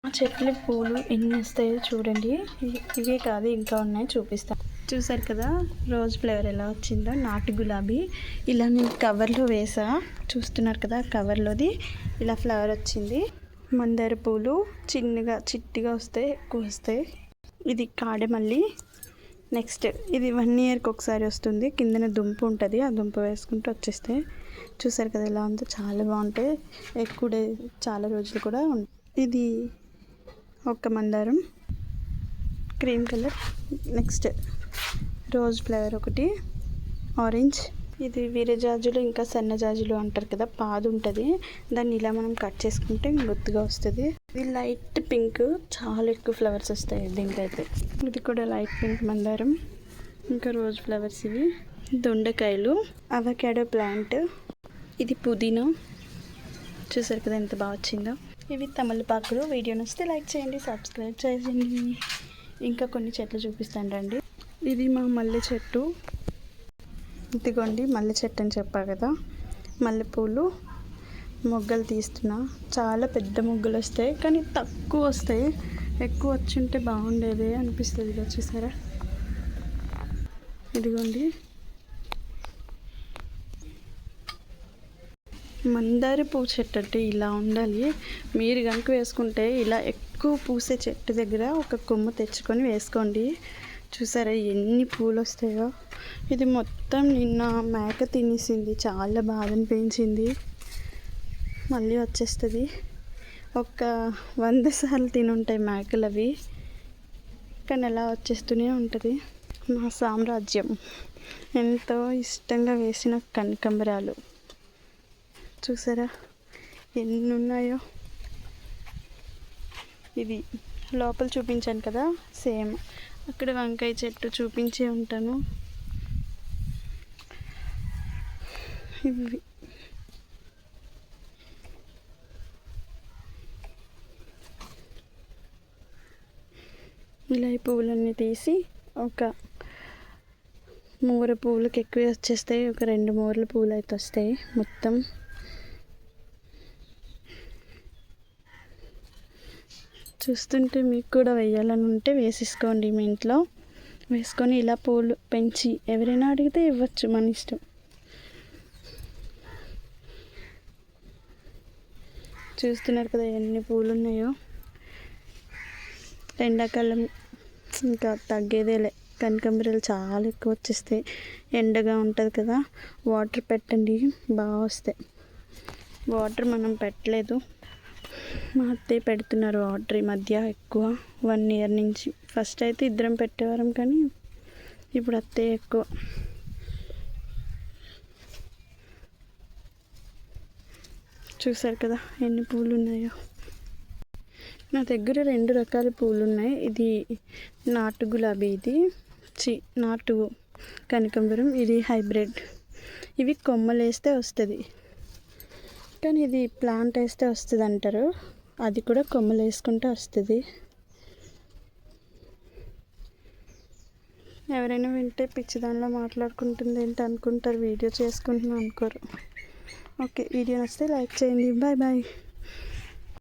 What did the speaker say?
ఆ చెట్లు పూలు ఎన్ని వస్తాయో చూడండి. ఇవే కాదు ఇంకా ఉన్నాయి, చూపిస్తాను. చూసారు కదా రోజ్ ఫ్లేవర్ ఎలా వచ్చిందో, నాటు గులాబీ. ఇలా నేను కవర్లో వేసా, చూస్తున్నారు కదా కవర్లోది ఇలా ఫ్లవర్ వచ్చింది. మందార పూలు చిన్నగా చిట్టిగా వస్తాయి, ఎక్కువ వస్తాయి. ఇది కాడమల్లి. నెక్స్ట్ ఇది 1 ఇయర్కి ఒకసారి వస్తుంది. కిందన దుంప ఉంటుంది, ఆ దుంప వేసుకుంటూ వచ్చేస్తాయి. చూసారు కదా ఎలా ఉందో, చాలా బాగుంటాయి. ఎక్కువ చాలా రోజులు కూడా ఇది ఒక మందారం cream colour. Next rose flower ఒకటి ఆరెంజ్. ఇది వీరజాజులు ఇంకా సన్నజాజులు అంటారు కదా, పాదు ఉంటుంది. దాన్ని ఇలా మనం కట్ చేసుకుంటే గుర్తుగా వస్తుంది. ఇది లైట్ పింక్, చాలా ఎక్కువ ఫ్లవర్స్ వస్తాయి దీనికైతే. ఇది కూడా లైట్ పింక్ మందారం. ఇంకా రోజ్ ఫ్లవర్స్ ఇవి. దొండకాయలు, అవకాడో ప్లాంట్. ఇది పుదీనా. చూసారు కదా ఎంత బాగా వచ్చిందో. ఇవి తమలపాకులు. వీడియో నచ్చితే లైక్ చేయండి, సబ్స్క్రైబ్ చేయండి. ఇంకా కొన్ని చెట్లు చూపిస్తాను రండి. ఇది మా మల్లె చెట్టు. ఇదిగోండి మల్లె చెట్టు అని చెప్పా కదా, మల్లెపూలు మొగ్గలు తీస్తున్నా. చాలా పెద్ద మొగ్గలు వస్తాయి, కానీ తక్కువ వస్తాయి. ఎక్కువ వచ్చుంటే బాగుండేది అనిపిస్తుంది. ఇలా చూసారా, ఇదిగోండి మందార పువ్వు చెట్టు అంటే ఇలా ఉండాలి. మీరు కనుక వేసుకుంటే ఇలా ఎక్కువ పూసే చెట్టు దగ్గర ఒక కొమ్మ తెచ్చుకొని వేసుకోండి. చూసారా ఎన్ని పూలు వస్తాయో. ఇది మొత్తం నిన్న మేక తినేసింది, చాలా బాధ అనిపించింది. మళ్ళీ వచ్చేస్తుంది. ఒక 100 సార్లు తినుంటాయి మేకలు అవి, కానీ అలా వచ్చేస్తూనే ఉంటుంది. మా సామ్రాజ్యం. ఎంతో ఇష్టంగా వేసిన కనకాంబరాలు. చూసారా ఎన్ని ఉన్నాయో. ఇది లోపల చూపించాను కదా, సేమ్ అక్కడ వంకాయ చెట్టు చూపించే ఉంటాను. ఇవి ఇలా ఈ పువ్వులన్నీ తీసి ఒక మూర పువ్వులకి ఎక్కువ వచ్చేస్తాయి. ఒక 2 మూరల పువ్వులు అయితే వస్తాయి మొత్తం. చూస్తుంటే మీకు కూడా వేయాలని ఉంటే వేసేసుకోండి. మీ ఇంట్లో వేసుకొని ఇలా పూలు పెంచి ఎవరైనా అడిగితే ఇవ్వచ్చు, మన ఇష్టం. చూస్తున్నారు కదా ఎన్ని పూలు ఉన్నాయో. ఎండాకాలం ఇంకా తగ్గేదేలే, కనకాంబరాలు చాలా ఎక్కువ వచ్చేస్తాయి. ఎండగా ఉంటుంది కదా, వాటర్ పెట్టండి బాగా వస్తాయి. వాటర్ మనం పెట్టలేదు, మా అత్తయ్య పెడుతున్నారు వాటర్ ఈ మధ్య ఎక్కువ. 1 ఇయర్ నుంచి. ఫస్ట్ అయితే ఇద్దరం పెట్టేవారం, కానీ ఇప్పుడు అత్తయ్య ఎక్కువ. చూసారు కదా ఎన్ని పూలు ఉన్నాయో. నా దగ్గర 2 రకాల పూలు ఉన్నాయి. ఇది నాటు గులాబీ, ఇది నాటు కనకాంబరం, ఇది హైబ్రిడ్. ఇవి కొమ్మలు వేస్తే వస్తుంది, కానీ ఇది ప్లాంట్ వేస్తే వస్తుంది అంటారు. అది కూడా కొమ్మలు వేసుకుంటే వస్తుంది. ఎవరైనా వింటే పిచ్చిదానిలో మాట్లాడుకుంటుంది ఏంటి అనుకుంటారు, వీడియో చేసుకుంటున్నా అనుకోరు. ఓకే, వీడియో నచ్చితే లైక్ చేయండి. Bye bye.